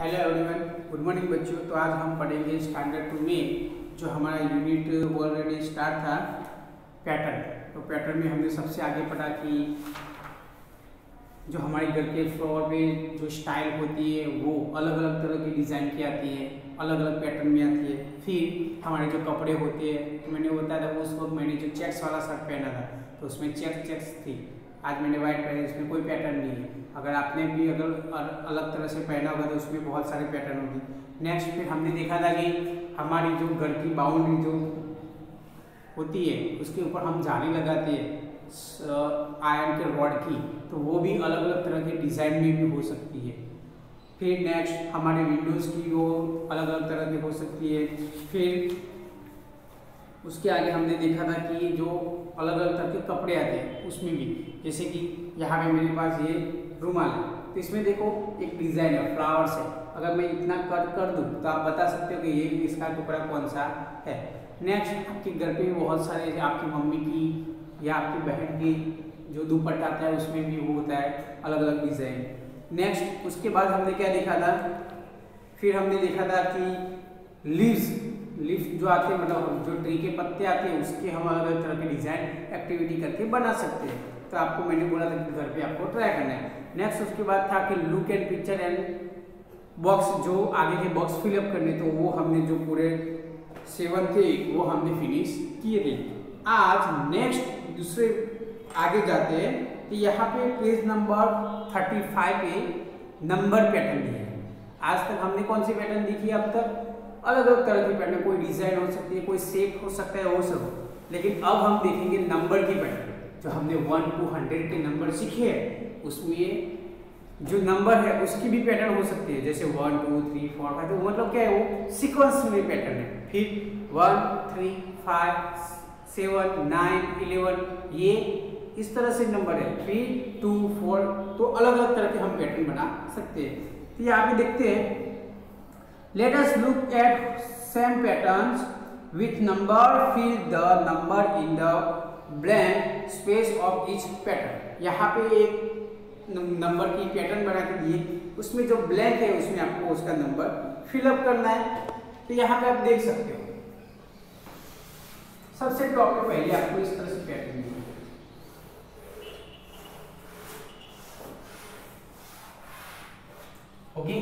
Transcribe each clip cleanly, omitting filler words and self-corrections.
Hello everyone, good morning बच्चों। तो आज हम पढ़ेंगे स्टैंडर्ड 2 में जो हमारा यूनिट ऑलरेडी स्टार्ट था पैटर्न। तो पैटर्न में हमने सबसे आगे पढ़ा कि जो हमारे घर के फ्लोर पे जो स्टाइल होती है वो अलग अलग तरह की डिज़ाइन की आती है, अलग अलग पैटर्न में आती है। फिर हमारे जो कपड़े होते हैं, तो मैंने बताया था उस वक्त मैंने जो चेक्स वाला शर्ट पहना था तो उसमें चेक्स थी। आज मैंने वाइट पहना, इसमें कोई पैटर्न नहीं है। अगर आपने भी अलग तरह से पहना होगा तो उसमें बहुत सारे पैटर्न होंगे। नेक्स्ट फिर हमने देखा था कि हमारी जो घर की बाउंड्री जो होती है उसके ऊपर हम जाली लगाते हैं आयरन के रॉड की, तो वो भी अलग अलग तरह के डिज़ाइन में भी हो सकती है। फिर नेक्स्ट हमारे विंडोज़ की वो अलग अलग तरह की हो सकती है। फिर उसके आगे हमने देखा था कि जो अलग अलग तरह के कपड़े आते हैं उसमें भी, जैसे कि यहाँ पे मेरे पास ये रुमाल है, तो इसमें देखो एक डिज़ाइन है फ्लावर से। अगर मैं इतना कट कर दूँ तो आप बता सकते हो कि ये इसका टुकड़ा कौन सा है। नेक्स्ट आपके घर पे भी बहुत सारे, आपकी मम्मी की या आपकी बहन की जो दुपट्टा आता है उसमें भी वो होता है अलग अलग डिज़ाइन। नेक्स्ट उसके बाद हमने क्या देखा था, फिर हमने देखा था कि लीव्स जो आते हैं, मतलब जो ट्री के पत्ते आते हैं उसके हम अलग अलग तरह के डिज़ाइन एक्टिविटी करके बना सकते हैं। तो आपको मैंने बोला था कि घर पे आपको ट्राई करना है। नेक्स्ट उसके बाद था कि look and picture and box, जो आगे के बॉक्स फिलअप करने, तो वो हमने जो पूरे 7 थे वो हमने फिनिश किए थे। आज नेक्स्ट दूसरे आगे जाते हैं, तो यहाँ पे पेज नंबर 35 पे नंबर पैटर्न दिया है। आज तक हमने कौन सी पैटर्न देखी है? अब तक अलग अलग तरह की पैटर्न, कोई डिज़ाइन हो सकती है, कोई शेप हो सकता है, वो सब। लेकिन अब हम देखेंगे नंबर की पैटर्न। जो हमने 1 to 100 के नंबर सीखे हैं उसमें जो नंबर है उसकी भी पैटर्न हो सकती है, जैसे 1 2 3 4 5। तो मतलब क्या है, वो सीक्वेंस में पैटर्न है। फिर 1 3 5 7 9 11 ये इस तरह से नंबर है। 3 2 4, तो अलग अलग तरह के हम पैटर्न बना सकते हैं। तो यहाँ पे देखते हैं, let us look at same patterns with number. Fill the number in the blank space of each pattern. यहाँ पे एक नंबर की पैटर्न बना के दिए, उसमें जो ब्लैंक है उसमें आपको उसका नंबर फिलअप करना है। तो यहाँ पे आप देख सकते हो, सबसे टॉप पे पहले आपको इस तरह से पैटर्न मिलेगा। ओके,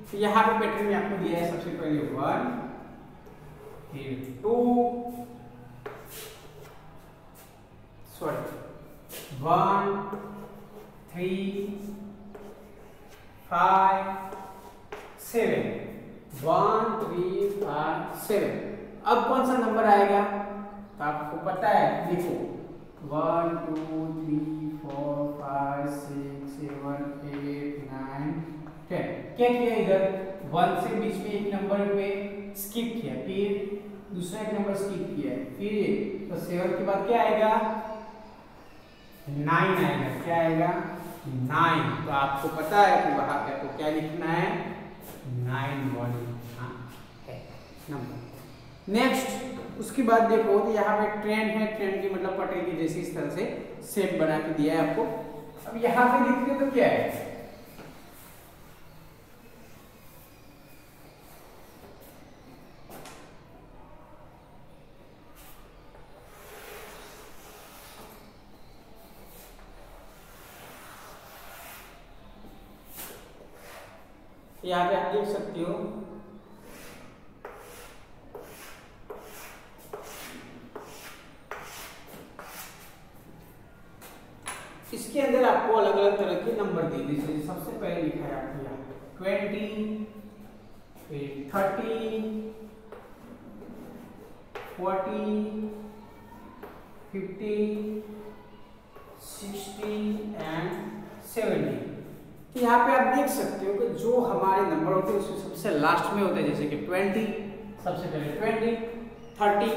तो यहाँ पे पैटर्न में आपको दिया है सबसे पहले 1 फिर 2 1 3 5 7 1 3 5 7। अब कौन सा नंबर आएगा तो आपको पता है, देखो 1 2 3 4 5 6 7 8 9 10। क्या किया इधर 1 से बीच में एक नंबर पे स्किप किया, फिर दूसरा एक नंबर स्किप किया, फिर ये, तो 7 के बाद क्या आएगा 9 आएगा। क्या आएगा 9। तो आपको पता है कि वहां पे आपको क्या लिखना है, 9 1 है नंबर। नेक्स्ट उसके बाद देखो, तो यहाँ पे ट्रेन है, ट्रेन की मतलब पटरी की जैसे इस तरह से शेप बना के दिया है आपको। अब यहाँ पे लिखते तो क्या है, यहाँ पे आप देख सकते हो इसके अंदर आपको अलग अलग तरह के नंबर दे दीजिए। सबसे पहले लिखा है आपको यहाँ 20 फिर 30 40 50 60 एंड 70। तो यहाँ पे आप देख सकते हो कि जो हमारे नंबर होते हैं उसमें सबसे लास्ट में होता है, जैसे कि 20 सबसे पहले 20 30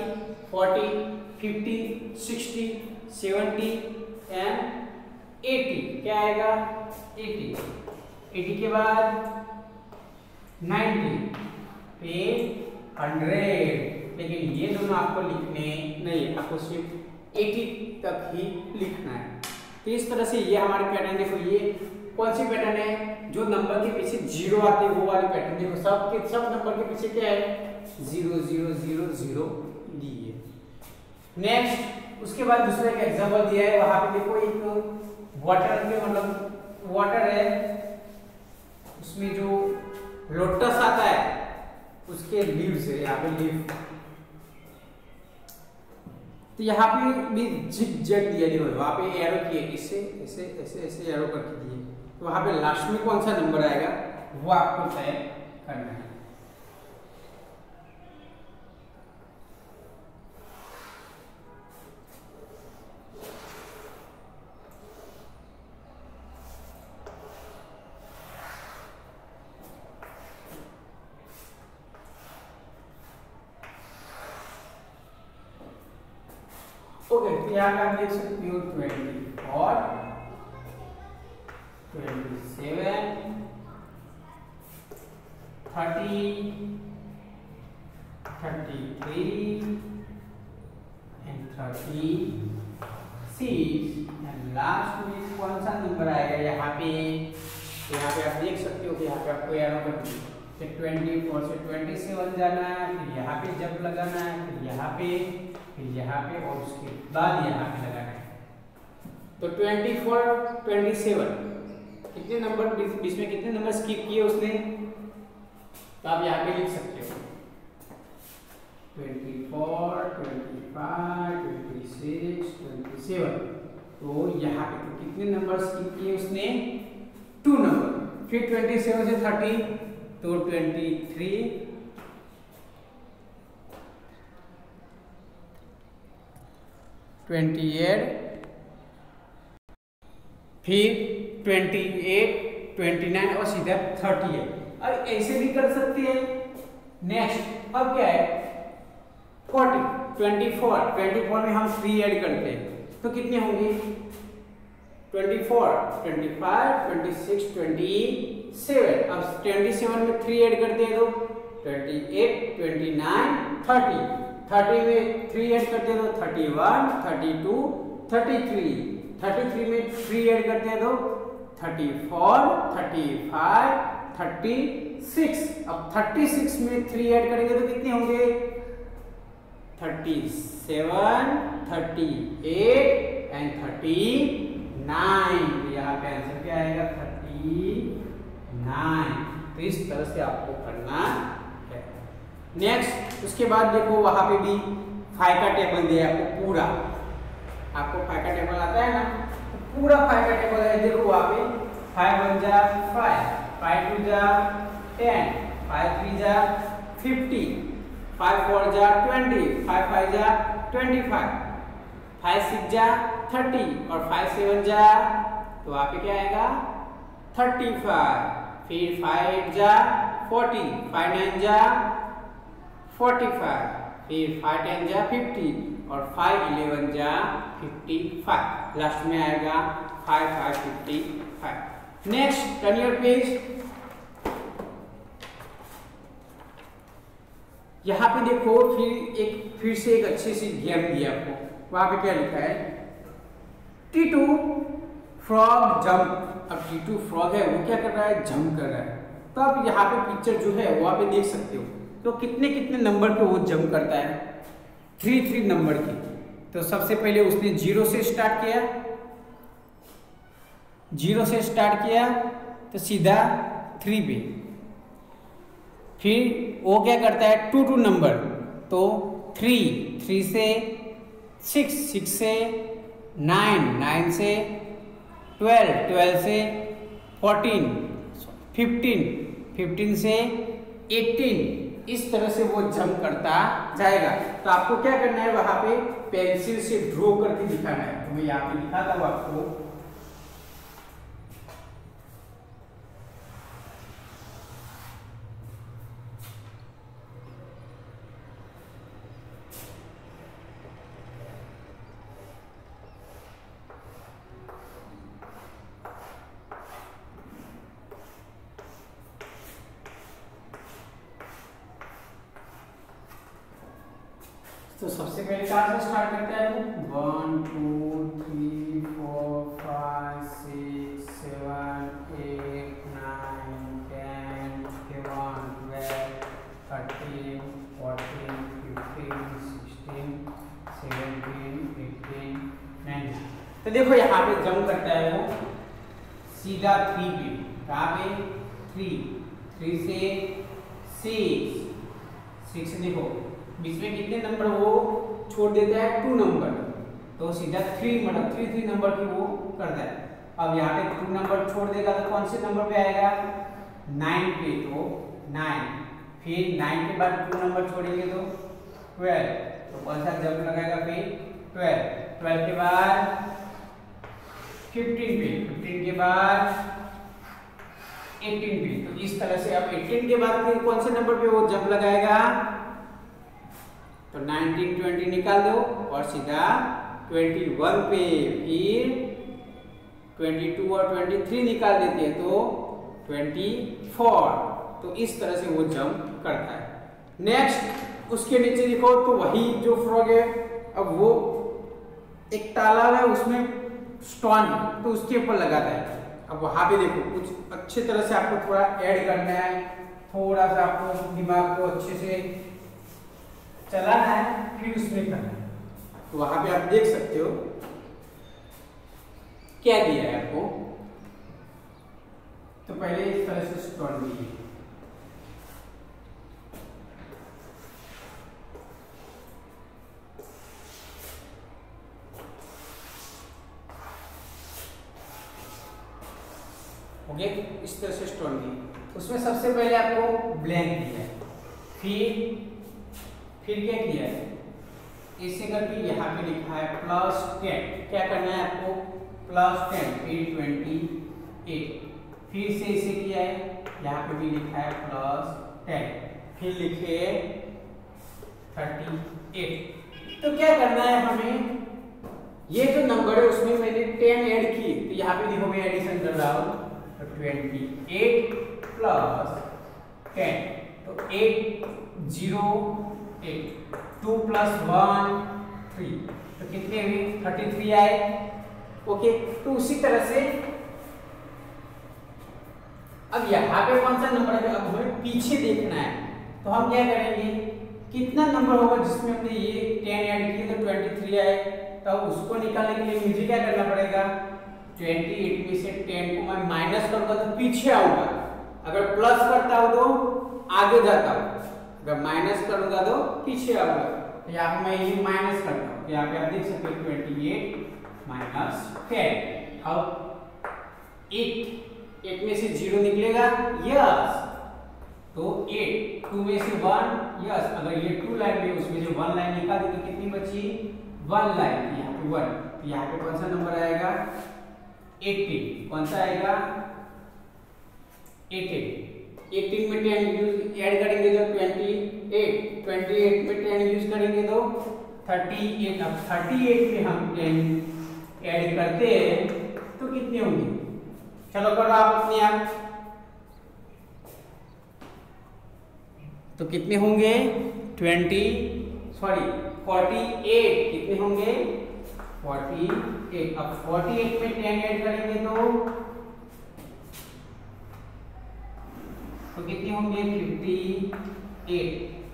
40 50 60 70 एंड 80। क्या आएगा 80 के बाद 90 फिर 100। लेकिन ये दोनों आपको लिखने नहीं, आपको सिर्फ 80 तक ही लिखना है। तो इस तरह से ये हमारे पैटर्न, देखो ये कौन सी पैटर्न है, जो नंबर के पीछे जीरो आते हैं वो वाले पैटर्न। देखो सब नंबर के पीछे क्या है, 0 0 0 0 दी है। नेक्स्ट उसके बाद दूसरा एक एग्जांपल दिया है, वहां पे देखो एक वाटर में मतलब वाटर है, उसमें जो लोटस आता है उसके लीव्स है, यहाँ पे लीव, तो यहाँ पे भी जिग जैग दिया है, वहां पे एरो किए, इससे ऐसे ऐसे ऐसे एरो करके दिए, तो वहां पे लास्ट में कौन सा नंबर आएगा वो आपको तय करना है। ओके, तो यहाँ पे आप देख सकते हो 24, 27, 30, 33 and 36 एंड लास्ट में कौन सा नंबर आएगा यहाँ पे, आप देख सकते हो कि यहाँ पे आपको एरो कर दी, 24 से 27 जाना है, फिर यहाँ पे जंप लगाना है, फिर यहाँ पे और उसके बाद यहाँ पे लगाना है। तो 24, 27 कितने नंबर बीच में कितने नंबर स्किप किए उसने, तो आप यहाँ पे लिख सकते हो 24, 25, 26, 27। तो यहाँ पे तो कितने नंबर स्किप किए उसने, 2 नंबर। फिर 27 से 30 तो 23, 28, फिर 28, 29 और सीधा 38। अब ऐसे भी कर सकते हैं। नेक्स्ट अब क्या है 24 में हम 3 ऐड करते हैं तो कितने होंगे 24, 25, 26, 27। अब 27 में 3 ऐड कर दे दो 28, 29, 30। 30 में 3 ऐड कर दे दो 31, 32, 33। 33 में 3 ऐड कर दे दो 34, 35, 36। अब 36 में 3 ऐड करेंगे तो कितने होंगे 37, 38 एंड 39। यहाँ पे आंसर क्या आएगा 39। तो इस तरह से आपको करना है। नेक्स्ट उसके बाद देखो वहां पे भी 5 का टेबल दिया है आपको पूरा। आपको 5 का टेबल आता है ना, तो पूरा 5 का टेबल है। देखो वहां पे 5 1 जा 5, 5 2 जा 10, 5 3 जा 50, 5 4 जा 20, 5 5 जा 25, 5 6 जा 30 और 5 7 जा, तो वहां पे क्या आएगा 35। फिर 5 8 जा 40, 5 9 जा 45, फिर 5 10 जा 50 और 5 11 जा 55। लास्ट में आएगा 5 5 55। Next turn your page. यहाँ पे देखो फिर से एक अच्छी सी गेम दी आपको। वहां पे क्या लिखा है T2 फ्रॉग जंप। अब T2 फ्रॉग है वो क्या कर रहा है जंप कर रहा है। तो अब यहाँ पे पिक्चर जो है वो आप देख सकते हो। तो कितने कितने नंबर पे वो जंप करता है 3 नंबर की। तो सबसे पहले उसने 0 से स्टार्ट किया, 0 से स्टार्ट किया तो सीधा 3 पे। फिर वो क्या करता है 2 नंबर, तो 3 से 6 से 9 से 12 से 14 15 से 18। इस तरह से वो जंप करता जाएगा। तो आपको क्या करना है वहां पे पेंसिल से ड्रॉ करके दिखाना है। तो मैं यहाँ पे दिखाता हूँ आपको। तो सबसे पहले कहाँ से स्टार्ट करते हैं 1 2 3 4 5 6 7 8 9 तो देखो यहाँ पे जंप करता है वो सीधा 3 पे, कहाँ पे 3 से 6 देखो बीच में कितने नंबर वो छोड़ देता है 2 नंबर, तो सीधा 3 मतलब 3 नंबर की वो करता है। अब यहाँ पे 2 नंबर छोड़ देगा तो कौन से नंबर पे आएगा 9 पे, तो 9 फिर 9 के बाद 2 नंबर छोड़ेंगे तो 12, तो कौन सा जंप लगाएगा फिर 12 के बाद 15 पे, 15 के बाद 18 पे, तो इस तरह से अब 18 के बाद फिर कौन से नंबर पे वो जंप लगाएगा, तो 19 20 निकाल दो और सीधा 21 पे, फिर 22 और 23 निकाल देते हैं तो 24, तो इस तरह से वो जंप करता है। नेक्स्ट उसके नीचे देखो तो वही जो फ्रॉग है, अब वो एक तालाब है उसमें स्टोन है तो उसके ऊपर लगाता है। अब वहां पे देखो कुछ अच्छे तरह से आपको थोड़ा ऐड करना है, थोड़ा सा आपको दिमाग को अच्छे से चलाना है, फिर उसमें करना है। तो वहां पे आप देख सकते हो क्या दिया है आपको, तो पहले इस तरह से स्टोन दिए, ओके इस तरह से स्टोन दी। उसमें सबसे पहले आपको ब्लैंक दिया है, फिर क्या किया है इससे करके यहाँ पे लिखा है +10, क्या करना है आपको +10, फिर 28, फिर से इसे किया है यहाँ पे भी लिखा है +10, फिर लिखे 38। तो क्या करना है हमें, ये जो नंबर है उसमें मैंने 10 ऐड की, तो यहाँ पे देखो मैं एडिशन कर रहा हूँ, तो 28 + 10, तो 808, 2 + 1 3, तो कितने हुए 33 आए। ओके, तो उसी तरह से अब यहाँ पे कौन सा नंबर है, अब हमें पीछे देखना है, तो हम क्या करेंगे, कितना नंबर होगा जिसमें हमने ये 10 ऐड किए तो 23 आए, तो उसको निकालने के लिए मुझे क्या करना पड़ेगा, 28 में से 10 को मैं माइनस करूंगा तो पीछे आऊंगा, अगर प्लस करता हूं तो आगे जाता हूं, अगर माइनस करूंगा तो पीछे आऊंगा। तो यहाँ पे मैं ये माइनस करता हूँ, तो यहाँ पे आप देख सकते हो 28 - 10, अब 8 में से 0 निकलेगा, यस, तो 8, 2 में से 1, यस, अगर ये 2 लाइन में उसमें से 1 लाइन निकाल दी तो कितनी बची 1 लाइन, यहाँ पे 1, तो यहाँ पे कौन सा नंबर आएगा 18, कौन सा आएगा 18 में 10 यूज ऐड करेंगे तो 28 में 10 यूज करेंगे तो 38, अब 38 में हम 10 ऐड करते हैं तो कितने होंगे, चलो करो आप अपने आप, तो कितने होंगे 48, कितने होंगे 48, अब 48 में 10 ऐड करेंगे तो कितने होंगे 58,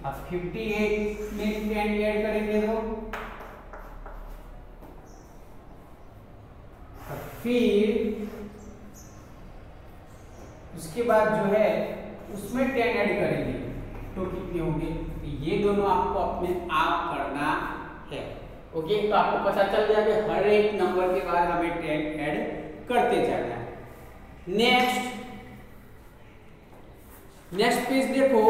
अब 58 में 10 ऐड करेंगे तो फिर उसके बाद जो है उसमें 10 ऐड करेंगे तो कितने होंगे, ये दोनों आपको अपने आप करना है। ओके, तो आपको पता चल गया कि हर एक नंबर के बाद हमें 10 ऐड करते जाना है। नेक्स्ट पेज देखो,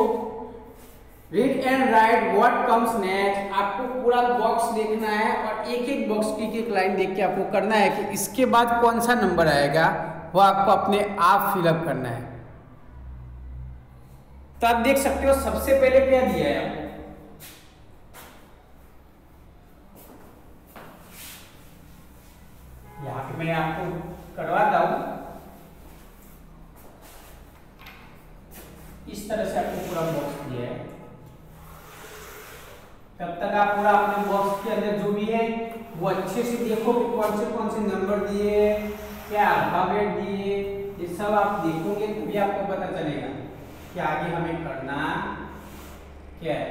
read and right what comes next, आपको पूरा बॉक्स देखना है और एक एक बॉक्स की एक लाइन देख के आपको करना है कि इसके बाद कौन सा नंबर आएगा, वो आपको अपने आप फिलअप करना है। तो आप देख सकते हो सबसे पहले क्या दिया है आपको, यहाँ पे मैं आपको करवाता हूं, इस तरह से आपको पूरा बॉक्स दिया है। तब तक आप पूरा अपने बॉक्स के अंदर जो भी है वो अच्छे से देखो कि कौन से नंबर दिए, क्या अल्फाबेट दिए, ये सब आप देखोगे तो भी आपको पता चलेगा कि आगे हमें करना क्या है।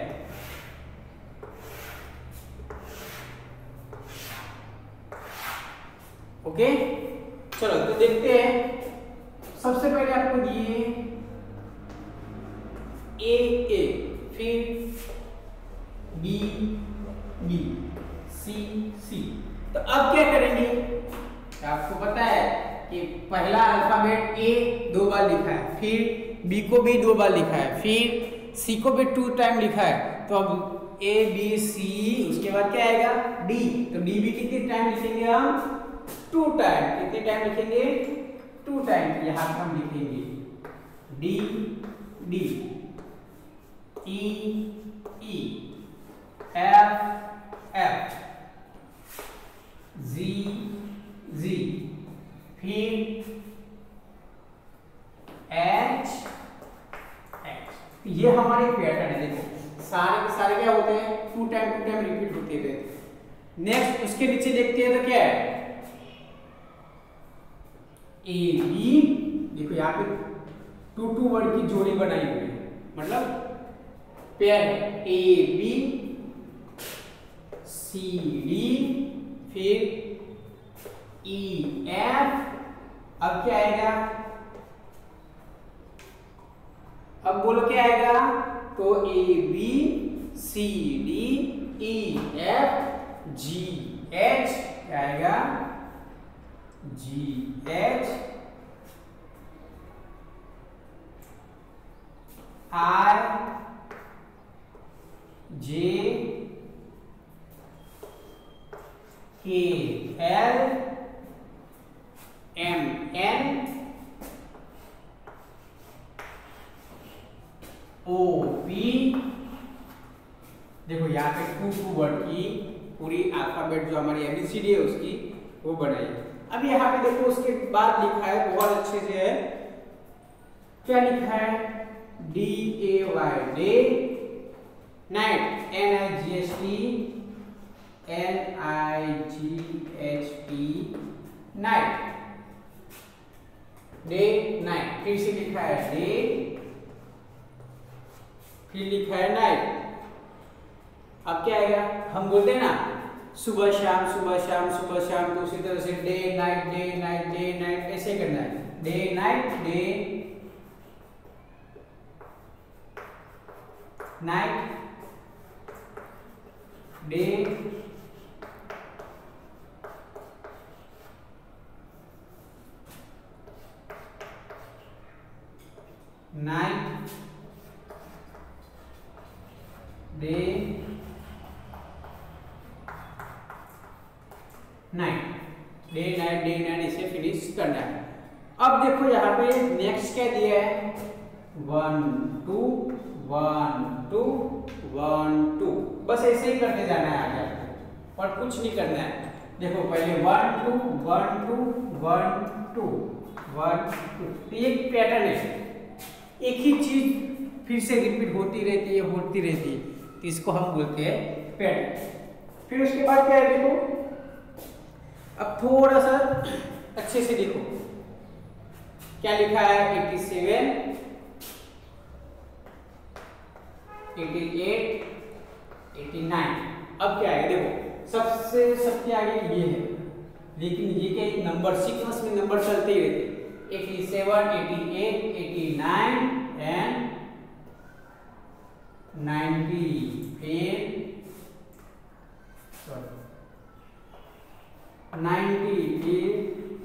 ओके, चलो तो देखते हैं। सबसे पहले आपको दिए ए, फिर बी, सी। तो अब क्या करेंगे? आपको पता है कि पहला अल्फाबेट ए 2 बार लिखा है, फिर बी को भी 2 बार लिखा है, फिर सी को भी 2 टाइम लिखा है। तो अब ए बी सी, उसके बाद क्या आएगा? डी। तो डी भी कितने टाइम लिखेंगे हम? 2 टाइम। कितने टाइम लिखेंगे? 2 टाइम। यहाँ पर हम लिखेंगे डी, ई, एफ, जी, फिर एच। ये हमारे पैटर्न है। देखो सारे के सारे क्या होते हैं? 2 टाइम रिपीट होते हुए। नेक्स्ट उसके नीचे देखते हैं तो क्या है? A B. देखो यहाँ पे 2 वर्ड की जोड़ी बनाई हुई है, मतलब पेयर है। ए बी, सी डी, फिर ई एफ। अब क्या आएगा? अब बोलो क्या आएगा? तो A B C D E F G H. क्या आएगा? G H I J K L M N O P. देखो यहाँ पे 2 वर्ड की पूरी अल्फाबेट जो हमारी एबीसीडी है उसकी वो बनाई। अब यहाँ पे देखो उसके बाद लिखा है बहुत अच्छे से है। क्या लिखा है? D A Y day, night N I G H T, N I G H T, night, day night. फिर से लिखा है डे, फिर लिखा है नाइट। अब क्या आएगा? हम बोलते हैं ना सुबह शाम सुबह शाम सुबह शाम, तो उसी तरह से day night day night day night ऐसे करना है। Day night day night day night day night, day night इसे फिनिश करना है। अब देखो यहाँ पे नेक्स्ट क्या दिया है? 1 2 1 2 1 2। बस ऐसे ही करते जाना है आगे आपको, और कुछ नहीं करना है। देखो पहले 1 2 1 2 1 2 1 2। तो ये पैटर्न है, एक ही चीज फिर से रिपीट होती रहती है, तो इसको हम बोलते हैं पैटर्न। फिर उसके बाद क्या है? देखो अब थोड़ा सा अच्छे से देखो क्या लिखा है? 87 88 89। अब क्या है? देखो सबसे आगे ये है, लेकिन ये क्या नंबर सीक्वेंस में नंबर चलते ही रहते। 87 88 89 एंड 90, फिर 90, फिर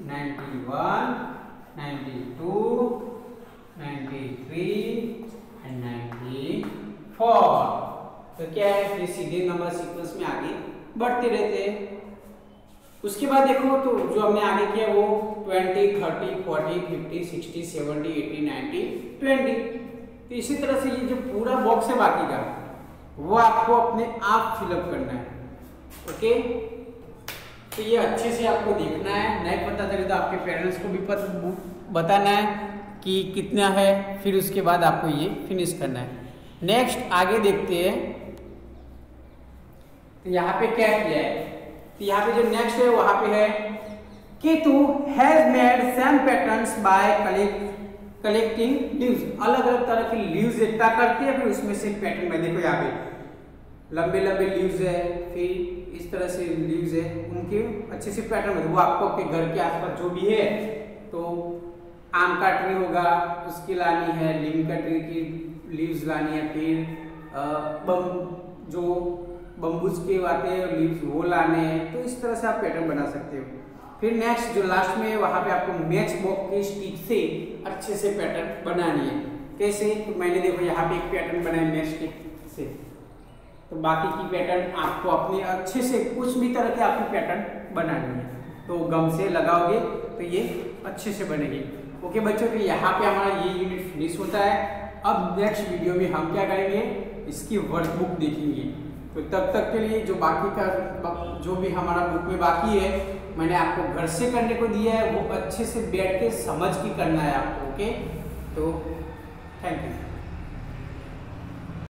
91 92 93 एंड 94। तो क्या है? फिर सीधे नंबर सीक्वेंस में आगे बढ़ते रहते हैं। उसके बाद देखो तो जो हमने आगे किया वो 20 30 40 50 60 70 80 90 20। तो इसी तरह से ये जो पूरा बॉक्स है बाकी का वो आपको अपने आप फिलअप करना है। ओके, तो ये अच्छे से आपको देखना है। नहीं पता चले तो आपके पेरेंट्स को भी बताना है कि कितना है, फिर उसके बाद आपको ये फिनिश करना है। नेक्स्ट आगे देखते हैं। तो यहाँ पे क्या किया है? तो यहाँ पे जो नेक्स्ट है वहां पे है Ketu has made same patterns bye collecting leaves. अलग अलग तरह की लीव्स इकट्ठा करती है, फिर उसमें से पैटर्न में देखो यहाँ पे लंबे लंबे लीव्स है, फिर इस तरह से लीव्स है, उनके अच्छे से पैटर्न है। वो आपको आपके घर के आसपास जो भी है, तो आम का ट्री होगा उसकी लानी है, नीम का ट्री की लीव्स लानी है, फिर जो बम्बूज के आते हैं लीव्स वो लाने हैं। तो इस तरह से आप पैटर्न बना सकते हो। फिर नेक्स्ट जो लास्ट में है वहाँ पे आपको मैच बॉक्स के स्टिक से अच्छे से पैटर्न बनानी है। कैसे? तो मैंने देखो यहाँ पे एक पैटर्न बनाया मैच स्टिक से, तो बाकी की पैटर्न आपको अपने अच्छे से कुछ भी तरह के आपकी पैटर्न बनानी है। तो गम से लगाओगे तो ये अच्छे से बनेगी। ओके बच्चों, तो यहाँ पे हमारा ये यूनिट फिनिश होता है। अब नेक्स्ट वीडियो में हम क्या करेंगे, इसकी वर्कबुक देखेंगे। तो तब तक के लिए जो बाकी का जो भी हमारा बुक में बाकी है मैंने आपको घर से करने को दिया है, वो अच्छे से बैठ के समझ के करना है आपको। ओके, तो थैंक यू।